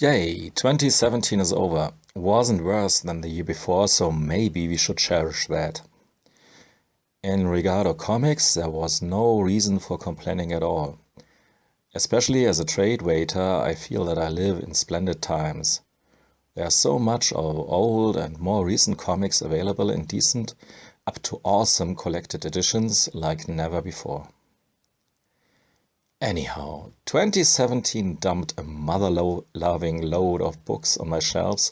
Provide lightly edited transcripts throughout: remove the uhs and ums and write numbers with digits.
Yay, 2017 is over. Wasn't worse than the year before, so maybe we should cherish that. In regard to comics, there was no reason for complaining at all. Especially as a trade waiter, I feel that I live in splendid times. There's so much of old and more recent comics available in decent, up to awesome collected editions like never before. Anyhow, 2017 dumped a mother-loving load of books on my shelves.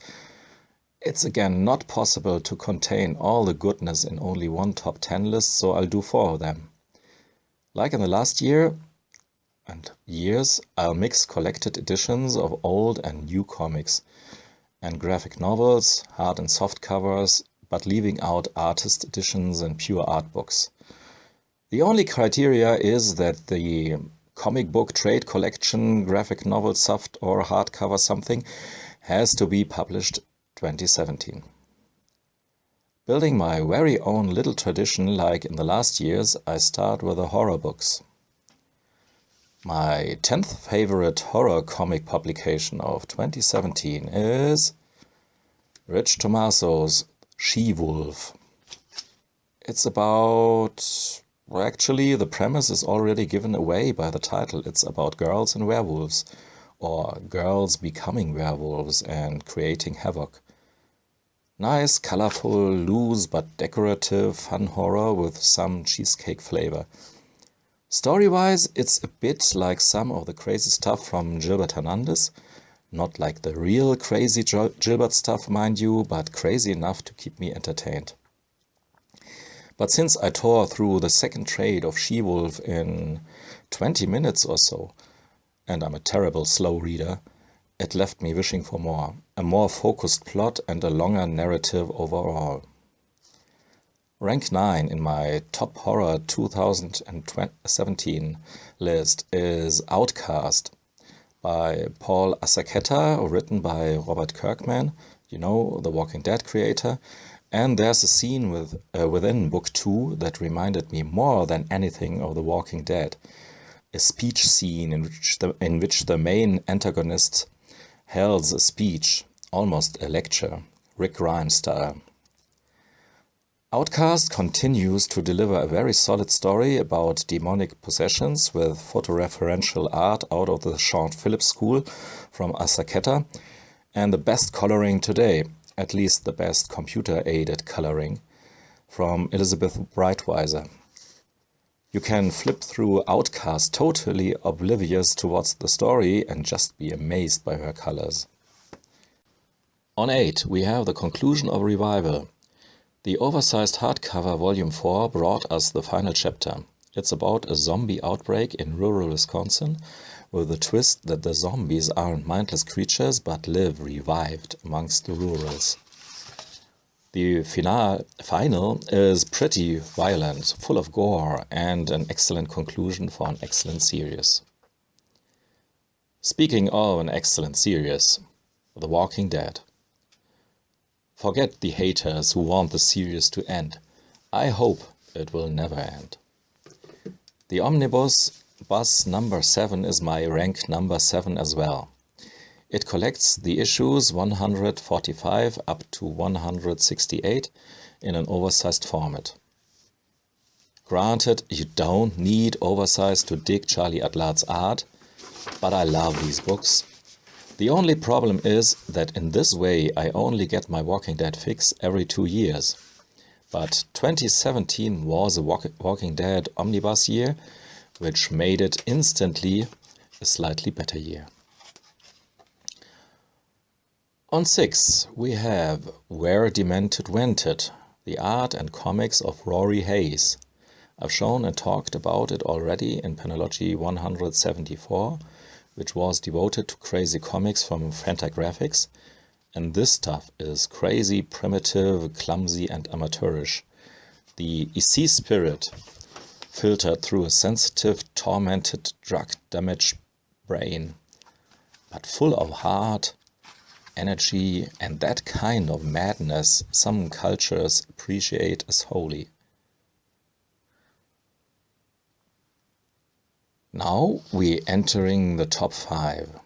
It's again not possible to contain all the goodness in only one top 10 list, so I'll do 4 of them. Like in the last year and years, I'll mix collected editions of old and new comics and graphic novels, hard and soft covers, but leaving out artist editions and pure art books. The only criteria is that the comic book trade collection, graphic novel, soft or hardcover something has to be published 2017. Building my very own little tradition like in the last years, I start with the horror books. My 10th favorite horror comic publication of 2017 is Rich Tommaso's She-Wolf. It's about... Well, actually, the premise is already given away by the title. It's about girls and werewolves, or girls becoming werewolves and creating havoc. Nice, colorful, loose but decorative fun horror with some cheesecake flavor. Story-wise, it's a bit like some of the crazy stuff from Gilbert Hernandez. Not like the real crazy Gilbert stuff, mind you, but crazy enough to keep me entertained. But since I tore through the second trade of She-Wolf in 20 minutes or so, and I'm a terrible slow reader, it left me wishing for more. A more focused plot and a longer narrative overall. Rank 9 in my top horror 2017 list is Outcast by Paul Acqueta, written by Robert Kirkman, you know, the Walking Dead creator. And there's a scene within book 2 that reminded me more than anything of The Walking Dead. A speech scene in which the main antagonist holds a speech, almost a lecture, Rick Grimes style. Outcast continues to deliver a very solid story about demonic possessions with photoreferential art out of the Sean Phillips school from Acqueta, and the best coloring today. At least the best computer-aided coloring, from Elizabeth Breitweiser. You can flip through Outcast totally oblivious towards the story and just be amazed by her colors. On 8, we have the conclusion of Revival. The oversized hardcover Volume 4 brought us the final chapter. It's about a zombie outbreak in rural Wisconsin, with the twist that the zombies aren't mindless creatures but live revived amongst the rurals. The final is pretty violent, full of gore, and an excellent conclusion for an excellent series. Speaking of an excellent series, The Walking Dead. Forget the haters who want the series to end. I hope it will never end. The Omnibus Bus number 7 is my rank number 7 as well. It collects the issues 145 up to 168 in an oversized format. Granted, you don't need oversized to dig Charlie Adlart's art, but I love these books. The only problem is that in this way I only get my Walking Dead fix every 2 years. But 2017 was a Walking Dead omnibus year, which made it instantly a slightly better year. On 6, we have Where Demented Went It, the art and comics of Rory Hayes. I've shown and talked about it already in panellogy 174, which was devoted to crazy comics from Fantagraphics, and this stuff is crazy, primitive, clumsy and amateurish. The EC spirit filtered through a sensitive, tormented, drug-damaged brain, but full of heart, energy, and that kind of madness some cultures appreciate as holy. Now we're entering the top 5.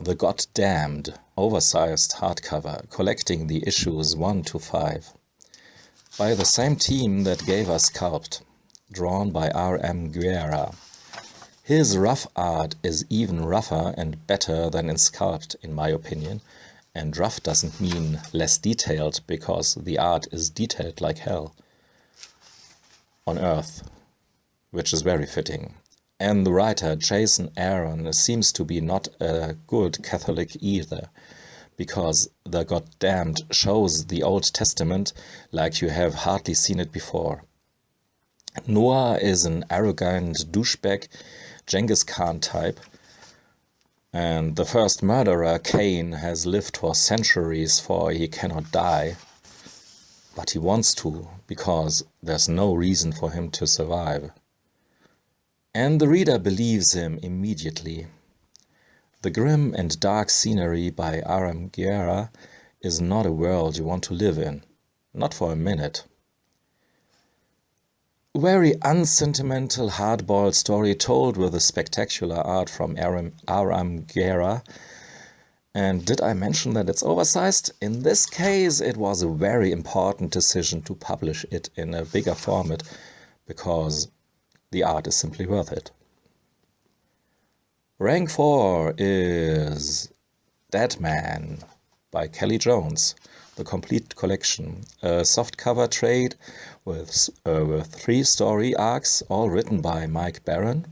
the goddamned, oversized hardcover, collecting the issues 1 to 5. By the same team that gave us Sculpt, drawn by R.M. Guerra. His rough art is even rougher and better than in Sculpt, in my opinion, and rough doesn't mean less detailed, because the art is detailed like hell on Earth, which is very fitting. And the writer, Jason Aaron, seems to be not a good Catholic either, because the goddamned shows the Old Testament like you have hardly seen it before. Noah is an arrogant douchebag Genghis Khan type, and the first murderer, Cain, has lived for centuries, for he cannot die, but he wants to, because there's no reason for him to survive. And the reader believes him immediately. The grim and dark scenery by R.M. Guerra is not a world you want to live in, not for a minute. Very unsentimental, hardboiled story told with a spectacular art from R.M. Guerra. And did I mention that it's oversized? In this case, it was a very important decision to publish it in a bigger format, because the art is simply worth it. Rank 4 is Dead Man by Kelly Jones, the complete collection. A softcover trade with 3 story arcs, all written by Mike Barron.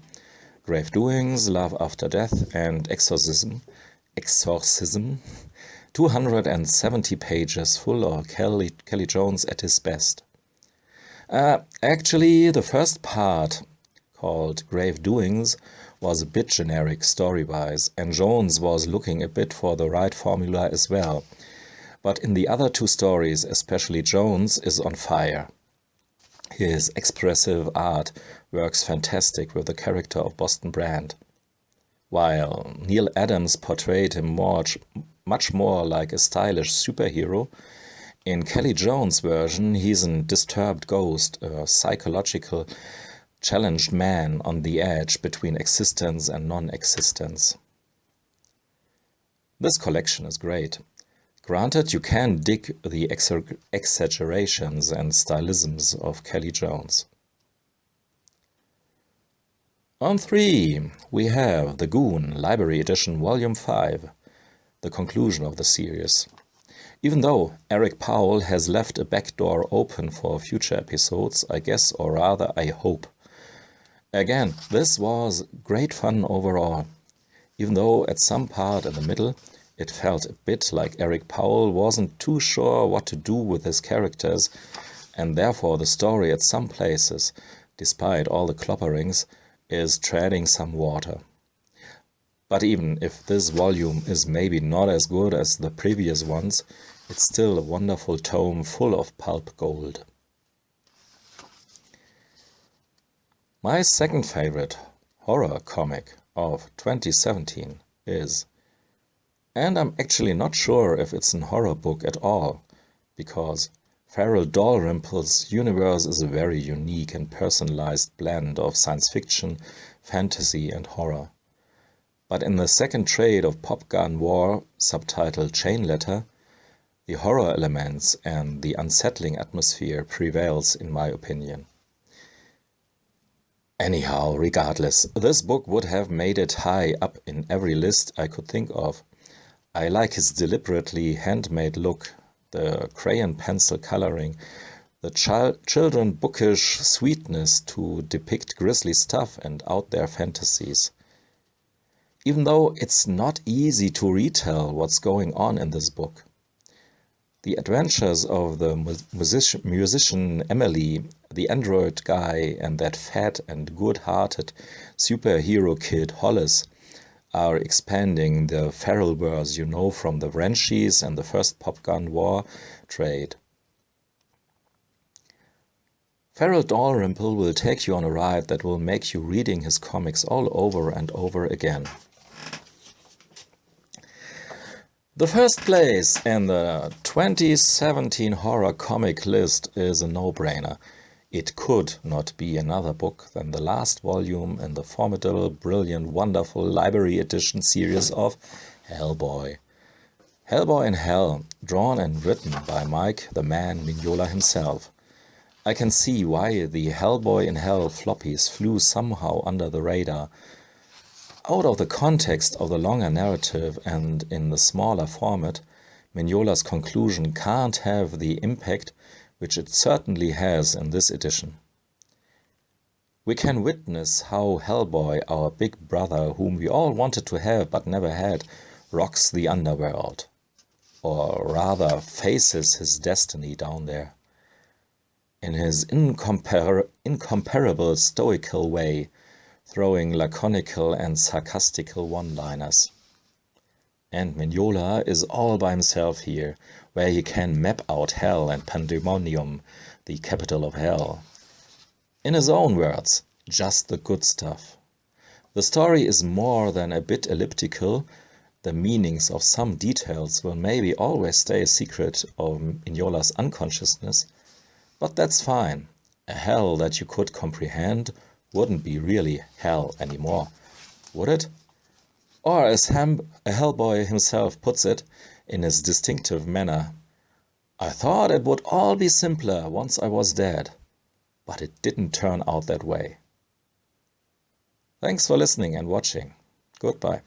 Grave Doings, Love After Death, and Exorcism. 270 pages full of Kelly Jones at his best. Actually, the first part, called Grave Doings, was a bit generic story-wise, and Jones was looking a bit for the right formula as well. But in the other 2 stories, especially Jones is on fire. His expressive art works fantastic with the character of Boston Brand. While Neil Adams portrayed him much more like a stylish superhero, in Kelly Jones' version he's a disturbed ghost, a psychological challenged man on the edge between existence and non-existence. This collection is great. Granted, you can dig the exaggerations and stylisms of Kelly Jones. On 3, we have The Goon, Library Edition Volume 5, the conclusion of the series. Even though Eric Powell has left a back door open for future episodes, I guess, or rather I hope. Again, this was great fun overall, even though at some part in the middle it felt a bit like Eric Powell wasn't too sure what to do with his characters, and therefore the story at some places, despite all the clobberings, is treading some water. But even if this volume is maybe not as good as the previous ones, it's still a wonderful tome full of pulp gold. My second favorite horror comic of 2017 is, and I'm actually not sure if it's a horror book at all, because Farrell Dalrymple's universe is a very unique and personalized blend of science fiction, fantasy and horror. But in the second trade of Pop Gun War, subtitled Chain Letter, the horror elements and the unsettling atmosphere prevails in my opinion. Anyhow, regardless, this book would have made it high up in every list I could think of. I like his deliberately handmade look, the crayon pencil coloring, the children bookish sweetness to depict grisly stuff and out there fantasies. Even though it's not easy to retell what's going on in this book. The adventures of the musician Emily, the android guy, and that fat and good-hearted superhero kid Hollis are expanding the Farrellverse you know from the Wrenchies and the first Pop Gun War trade. Farrell Dalrymple will take you on a ride that will make you reading his comics all over and over again. The first place in the 2017 horror comic list is a no-brainer. It could not be another book than the last volume in the formidable, brilliant, wonderful library edition series of Hellboy. Hellboy in Hell, drawn and written by Mike the Man Mignola himself. I can see why the Hellboy in Hell floppies flew somehow under the radar. Out of the context of the longer narrative and in the smaller format, Mignola's conclusion can't have the impact which it certainly has in this edition. We can witness how Hellboy, our big brother whom we all wanted to have but never had, rocks the underworld. Or rather faces his destiny down there. In his incomparable stoical way, throwing laconical and sarcastical one-liners. And Mignola is all by himself here, where he can map out hell and pandemonium, the capital of hell. In his own words, just the good stuff. The story is more than a bit elliptical. The meanings of some details will maybe always stay a secret of Mignola's unconsciousness, but that's fine. A hell that you could comprehend wouldn't be really hell anymore, would it? Or as Hellboy himself puts it in his distinctive manner, I thought it would all be simpler once I was dead, but it didn't turn out that way. Thanks for listening and watching. Goodbye.